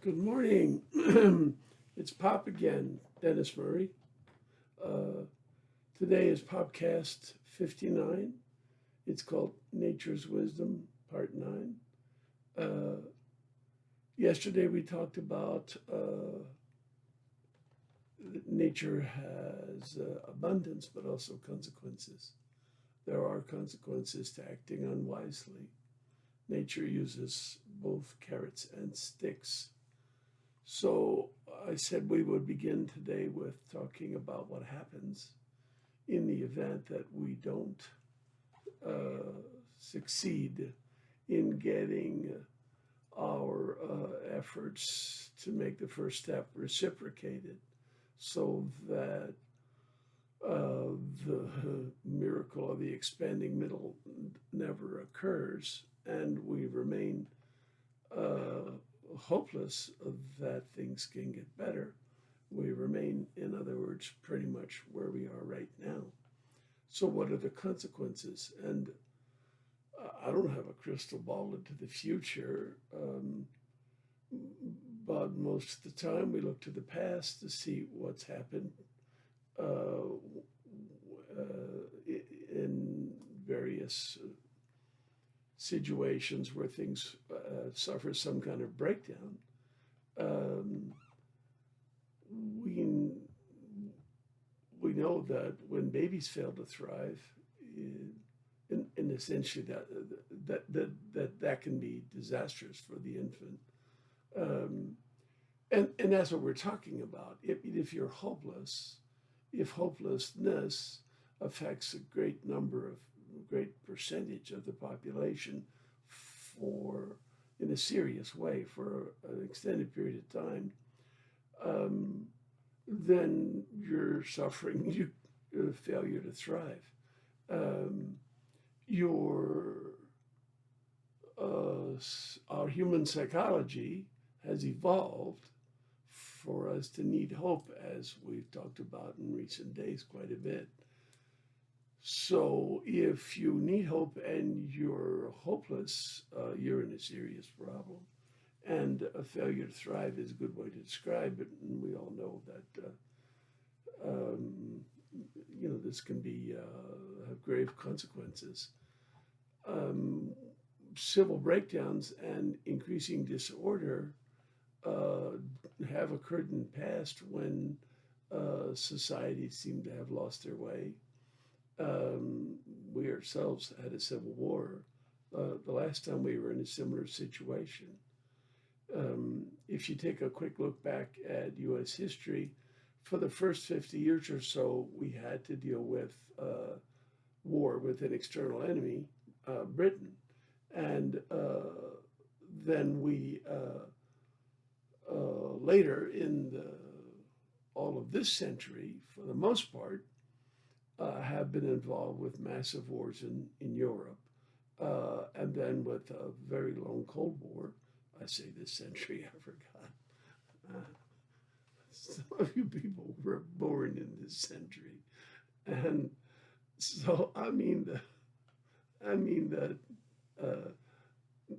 Good morning. It's Pop again, Dennis Murray. Uh, Today is Popcast 59. It's called Nature's Wisdom, Part 9. Uh, Yesterday we talked about that nature has abundance but also consequences. There are consequences to acting unwisely. Nature uses both carrots and sticks. So I said we would begin today with talking about what happens in the event that we don't succeed in getting our efforts to make the first step reciprocated so that the miracle of the expanding middle never occurs and we remain uh, hopeless that things can get better. We remain, in other words, pretty much where we are right now. So, what are the consequences? And I don't have a crystal ball into the future, but most of the time we look to the past to see what's happened uh, in various situations where things suffer some kind of breakdown. Um, we we know that when babies fail to thrive, essentially that can be disastrous for the infant, um, and that's what we're talking about. If you're hopeless, if hopelessness affects a great percentage of the population for in a serious way for an extended period of time, um, then you're suffering failure to thrive. Um, your our human psychology has evolved for us to need hope, as we've talked about in recent days quite a bit. So, if you need hope and you're hopeless, you're in a serious problem. And a failure to thrive is a good way to describe it. And we all know that um, this can be have grave consequences. Um, Civil breakdowns and increasing disorder uh, have occurred in the past when societies seem to have lost their way. Um, we ourselves had a civil war the last time we were in a similar situation. If you take a quick look back at U.S. history, for the first 50 years or so, we had to deal with war with an external enemy, Britain. And then we later in all of this century, for the most part, have been involved with massive wars in Europe. And then with a very long Cold War, I say this century, I forgot. Uh, some of you people were born in this century. And so, I mean uh,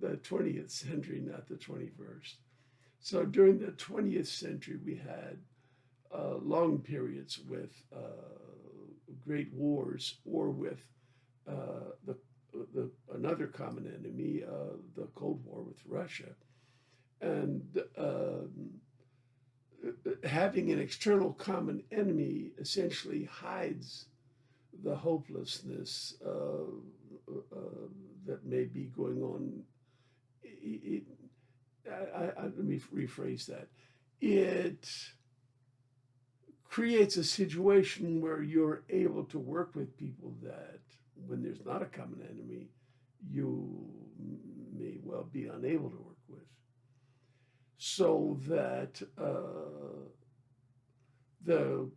the 20th century, not the 21st. So during the 20th century, we had long periods with great wars or with another common enemy, the Cold War with Russia. And having an external common enemy essentially hides the hopelessness that may be going on. It, Let me rephrase that. It creates a situation where you're able to work with people that, when there's not a common enemy, you may well be unable to work with. So that the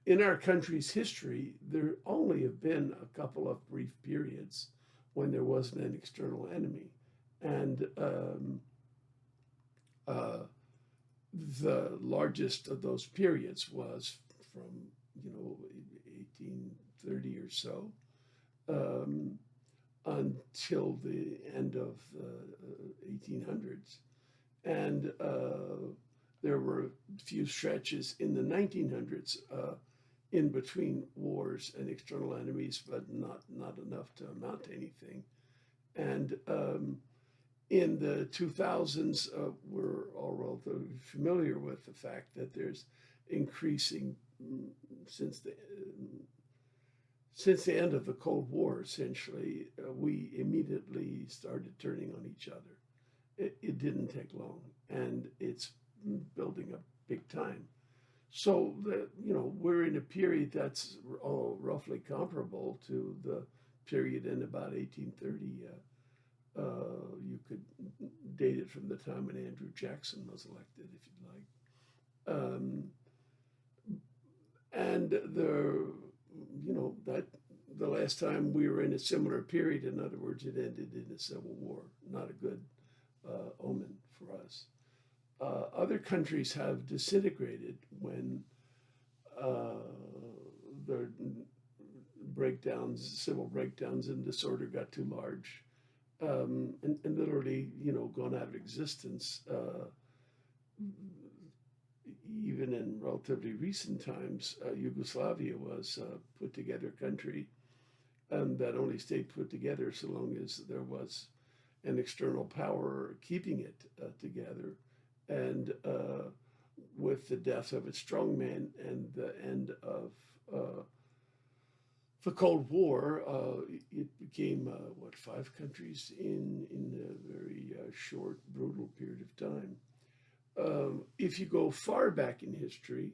in our country's history, there only have been a couple of brief periods when there wasn't an external enemy, and uh, the largest of those periods was from 1830 or so until the end of the 1800s. And there were a few stretches in the 1900s in between wars and external enemies, but not enough to amount to anything. And in the 2000s, we're all relatively familiar with the fact that there's increasing since the end of the Cold War. Essentially, we immediately started turning on each other. It didn't take long, and it's building up big time. So we're in a period that's all roughly comparable to the period in about 1830. You could date it from the time when Andrew Jackson was elected, if you'd like. And that the last time we were in a similar period, in other words, it ended in a civil war. Not a good omen for us. Other countries have disintegrated when the civil breakdowns and disorder got too large, and literally, gone out of existence. Even in relatively recent times, Yugoslavia was a put together country that only stayed put together so long as there was an external power keeping it together. And with the death of its strongman and the end of the Cold War, it became, 5 countries in a very short, brutal period of time. If you go far back in history,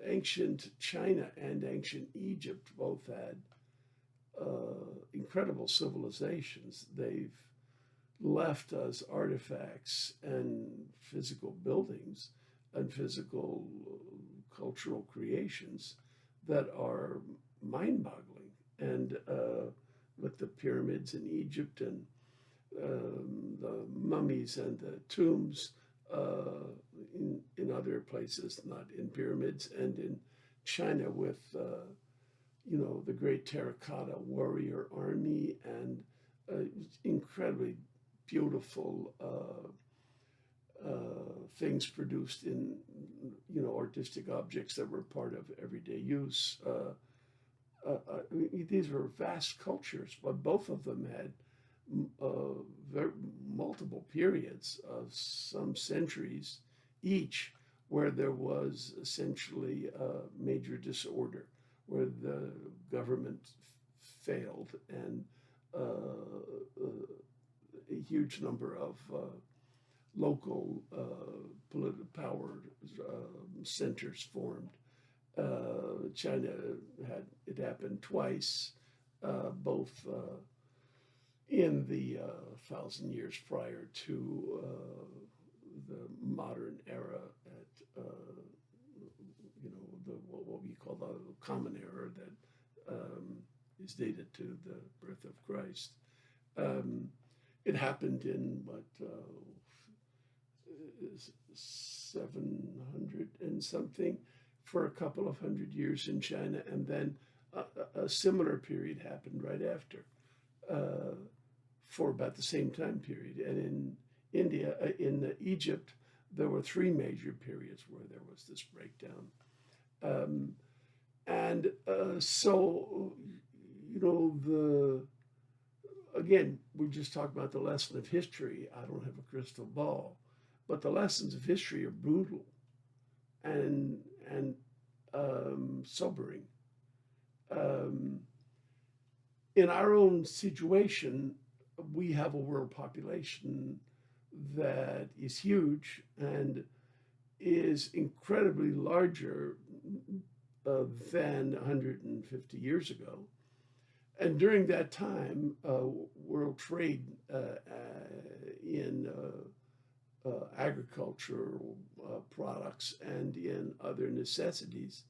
ancient China and ancient Egypt both had incredible civilizations. They've left us artifacts and physical buildings and physical cultural creations that are mind-boggling. And with the pyramids in Egypt and the mummies and the tombs in other places, not in pyramids, and in China with the great terracotta warrior army and incredibly beautiful things produced in artistic objects that were part of everyday use. These were vast cultures, but both of them had multiple periods of some centuries each where there was essentially major disorder, where the government failed and a huge number of local political power centers formed. China had it happen twice, both in the 1,000 years prior to the modern era at what we call the common era that is dated to the birth of Christ. It happened in 700 and something for a couple of 100 years in China, and then a similar period happened right after for about the same time period. And in India, in Egypt, there were 3 major periods where there was this breakdown. So, again, we just talked about the lesson of history. I don't have a crystal ball, but the lessons of history are brutal and sobering. In our own situation, we have a world population that is huge and is incredibly larger than 150 years ago. And during that time, world trade in agricultural products and in other necessities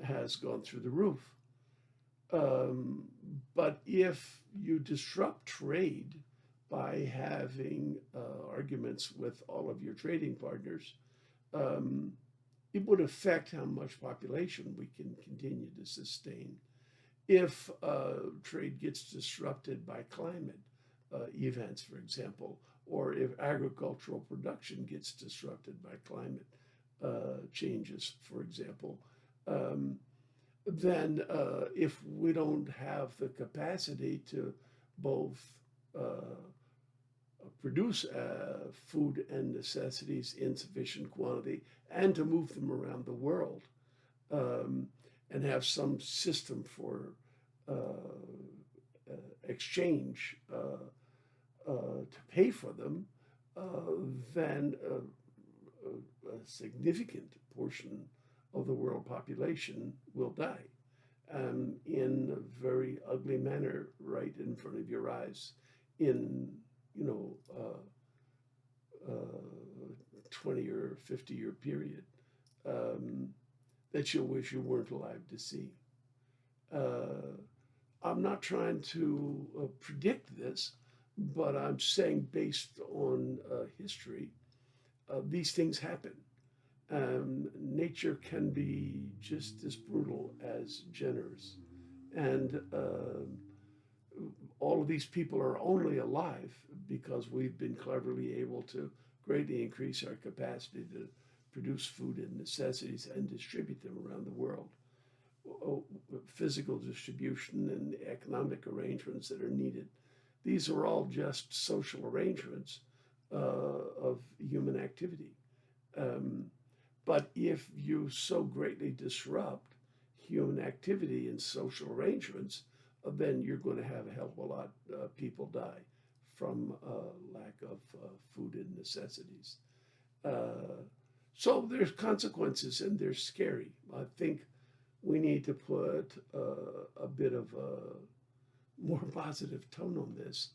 has gone through the roof. But if you disrupt trade by having arguments with all of your trading partners, it would affect how much population we can continue to sustain. If trade gets disrupted by climate, events, for example, or if agricultural production gets disrupted by climate changes, for example, um, then if we don't have the capacity to both produce food and necessities in sufficient quantity and to move them around the world, um, and have some system for uh, exchange to pay for them, then a significant portion of the world population will die in a very ugly manner right in front of your eyes in, you know, 20 or 50-year period um, that you'll wish you weren't alive to see. Uh, I'm not trying to predict this, but I'm saying based on history, these things happen. Nature can be just as brutal as generous. And all of these people are only alive because we've been cleverly able to greatly increase our capacity to produce food and necessities and distribute them around the world. Physical distribution and economic arrangements that are needed. These are all just social arrangements of human activity. Um, but if you so greatly disrupt human activity and social arrangements, then you're going to have a hell of a lot of people die from lack of food and necessities. Uh, so there's consequences and they're scary. I think we need to put a bit of a more positive tone on this.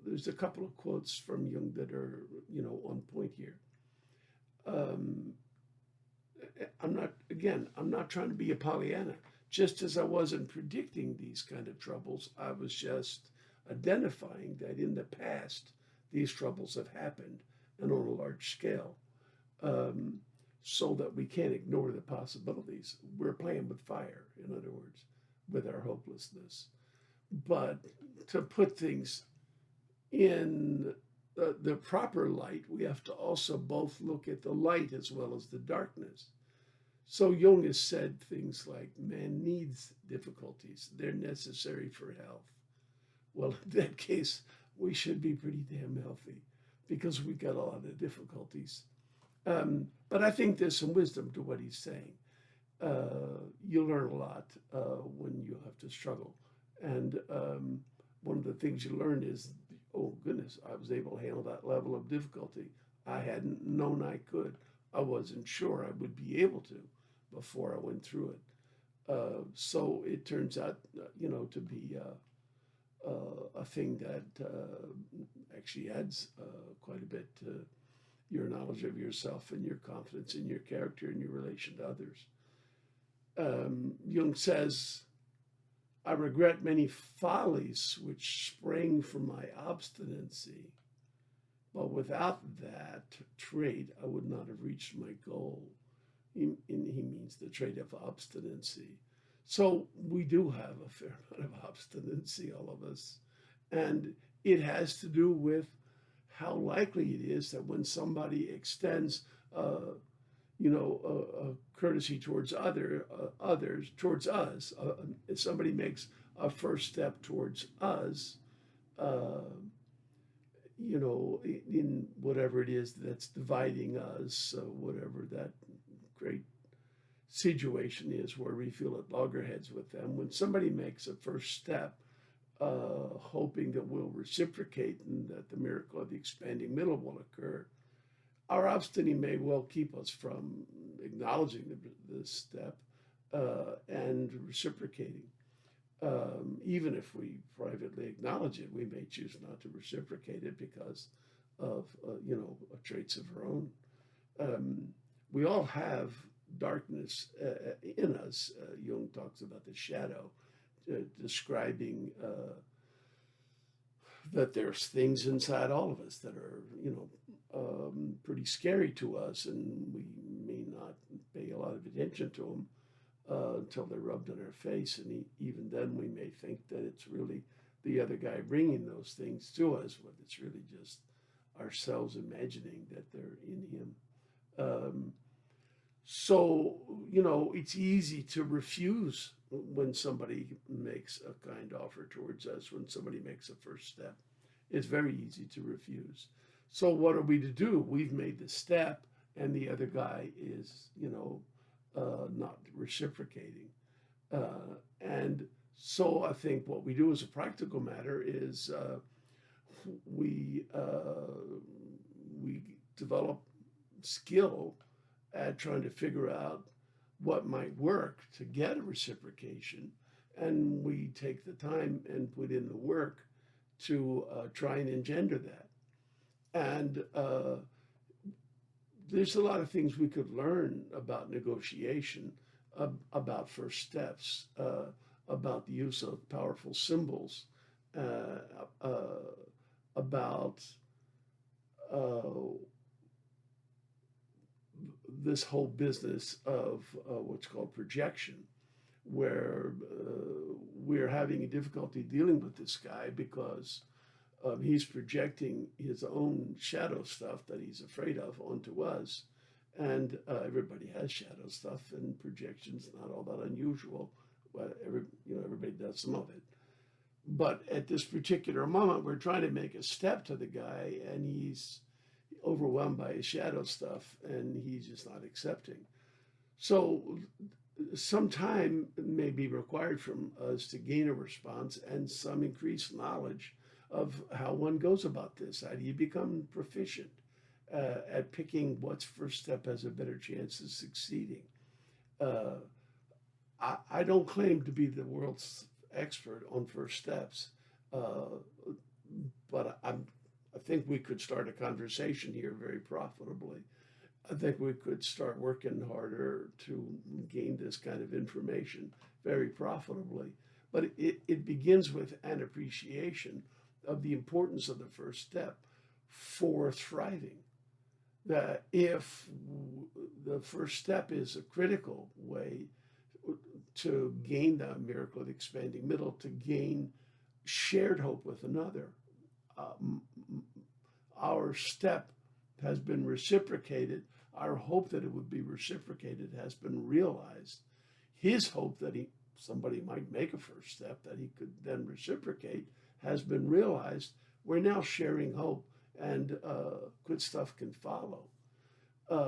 There's a couple of quotes from Jung that are, on point here. Um, I'm not trying to be a Pollyanna. Just as I wasn't predicting these kind of troubles, I was just identifying that in the past, these troubles have happened and on a large scale. Um, so that we can't ignore the possibilities. We're playing with fire, in other words, with our hopelessness. But to put things in the proper light, we have to also both look at the light as well as the darkness. So Jung has said things like, man needs difficulties, they're necessary for health. Well, in that case, we should be pretty damn healthy because we got a lot of difficulties. But I think there's some wisdom to what he's saying. You learn a lot when you have to struggle. And one of the things you learn is, oh goodness, I was able to handle that level of difficulty. I hadn't known I could. I wasn't sure I would be able to before I went through it. So it turns out, to be a thing that actually adds quite a bit to your knowledge of yourself and your confidence in your character and your relation to others. Jung says, I regret many follies which sprang from my obstinacy, but without that trait, I would not have reached my goal. He means the trait of obstinacy. So we do have a fair amount of obstinacy, all of us. And it has to do with how likely it is that when somebody extends, courtesy towards others, towards us, if somebody makes a first step towards us, uh, in whatever it is that's dividing us, whatever that great situation is where we feel at loggerheads with them. When somebody makes a first step, hoping that we'll reciprocate and that the miracle of the expanding middle will occur, our obstinacy may well keep us from acknowledging this step and reciprocating. Even if we privately acknowledge it, we may choose not to reciprocate it because of, traits of our own. We all have darkness in us. Jung talks about the shadow, describing that there's things inside all of us that are, pretty scary to us, and we may not pay a lot of attention to them until they're rubbed in our face, and even then we may think that it's really the other guy bringing those things to us, but it's really just ourselves imagining that they're in him. Um, so, it's easy to refuse when somebody makes a kind offer towards us, when somebody makes a first step. It's very easy to refuse. So, what are we to do? We've made the step, and the other guy is, not reciprocating. And so, I think what we do as a practical matter is we we develop skill at trying to figure out what might work to get a reciprocation, and we take the time and put in the work to try and engender that. And there's a lot of things we could learn about negotiation, about first steps, about the use of powerful symbols, uh, uh, about uh, this whole business of what's called projection, where we're having a difficulty dealing with this guy because he's projecting his own shadow stuff that he's afraid of onto us. And everybody has shadow stuff, and projection's not all that unusual. But everybody does some of it. But at this particular moment, we're trying to make a step to the guy, and he's overwhelmed by his shadow stuff, and he's just not accepting. So some time may be required from us to gain a response and some increased knowledge of how one goes about this. How do you become proficient at picking what's first step has a better chance of succeeding? Uh, I don't claim to be the world's expert on first steps, uh, but I think we could start a conversation here very profitably. I think we could start working harder to gain this kind of information very profitably. But it begins with an appreciation of the importance of the first step for thriving. That if the first step is a critical way to gain the miracle of the expanding middle, to gain shared hope with another, uh, our step has been reciprocated. Our hope that it would be reciprocated has been realized. His hope that somebody might make a first step that he could then reciprocate has been realized. We're now sharing hope, and good stuff can follow.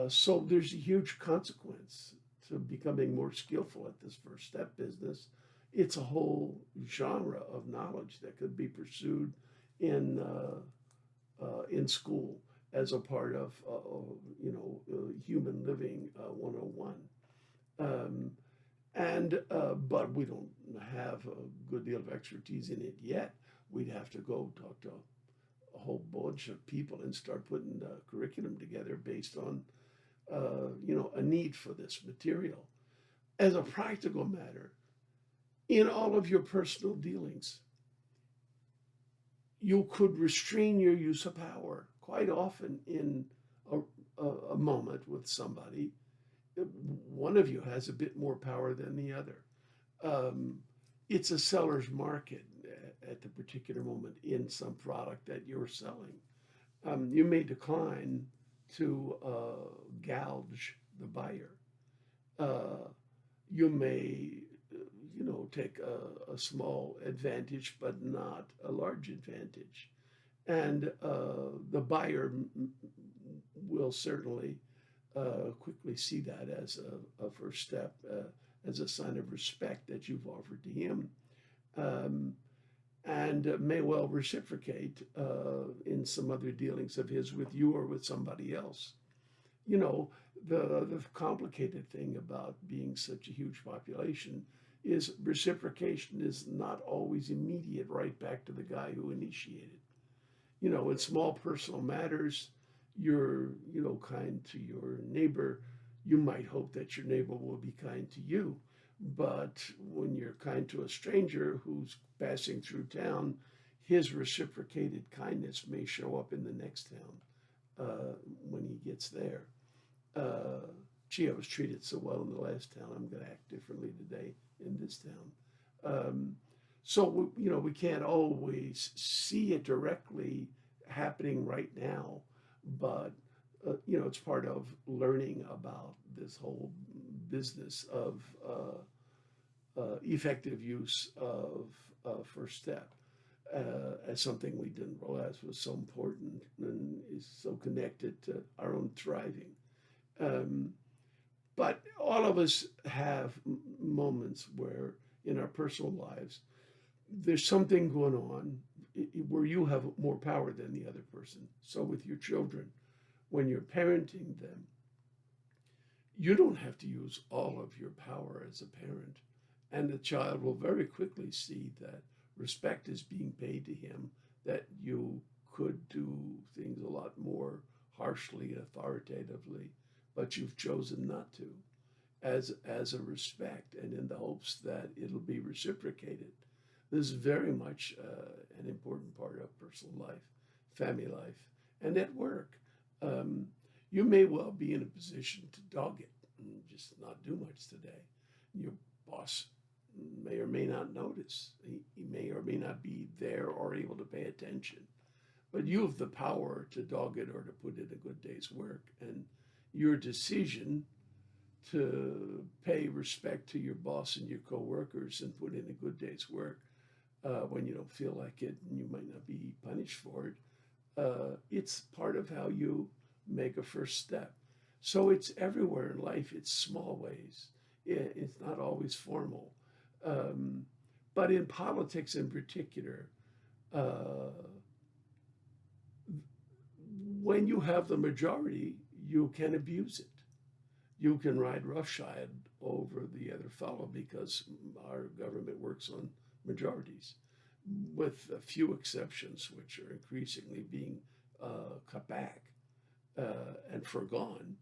So there's a huge consequence to becoming more skillful at this first step business. It's a whole genre of knowledge that could be pursued in school as a part of human living 101. Um, and but we don't have a good deal of expertise in it yet. We'd have to go talk to a whole bunch of people and start putting the curriculum together based on a need for this material. As a practical matter, in all of your personal dealings, you could restrain your use of power quite often in a moment with somebody. One of you has a bit more power than the other. Um, it's a seller's market at the particular moment in some product that you're selling. You may decline to gouge the buyer. Uh, you may, take a small advantage, but not a large advantage. And the buyer will certainly quickly see that as a first step, as a sign of respect that you've offered to him, um, and may well reciprocate in some other dealings of his with you or with somebody else. You know, the complicated thing about being such a huge population is reciprocation is not always immediate right back to the guy who initiated. In small personal matters, you're, kind to your neighbor. You might hope that your neighbor will be kind to you. But when you're kind to a stranger who's passing through town, his reciprocated kindness may show up in the next town when he gets there. Uh, Gee, I was treated so well in the last town. I'm going to act differently today in this town. Um, So, we can't always see it directly happening right now, but, it's part of learning about this whole business of effective use of first step as something we didn't realize was so important and is so connected to our own thriving. Um, but all of us have moments where in our personal lives there's something going on where you have more power than the other person. So with your children, when you're parenting them, you don't have to use all of your power as a parent. And the child will very quickly see that respect is being paid to him, that you could do things a lot more harshly and authoritatively, but you've chosen not to as a respect and in the hopes that it'll be reciprocated. This is very much an important part of personal life, family life, and at work. Um, you may well be in a position to dog it and just not do much today. Your boss may or may not notice. He may or may not be there or able to pay attention. But you have the power to dog it or to put in a good day's work. And your decision to pay respect to your boss and your coworkers and put in a good day's work when you don't feel like it and you might not be punished for it, it's part of how you make a first step. So it's everywhere in life. It's small ways. It's not always formal. Um, but in politics in particular, uh, when you have the majority, you can abuse it. You can ride roughshod over the other fellow because our government works on majorities, with a few exceptions, which are increasingly being cut back and forgone.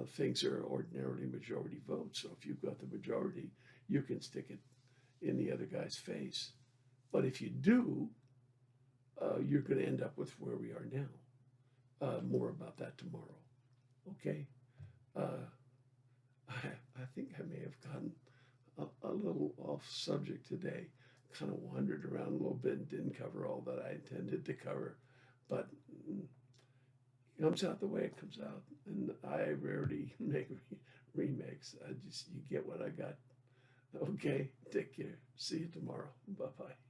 Things are ordinarily majority votes. So if you've got the majority, you can stick it in the other guy's face. But if you do, you're going to end up with where we are now. More about that tomorrow. Okay. Uh, I think I may have gotten a little off subject today. Kind of wandered around a little bit and didn't cover all that I intended to cover. But it comes out the way it comes out. And I rarely make remakes. You get what I got. Okay, take care. See you tomorrow. Bye bye.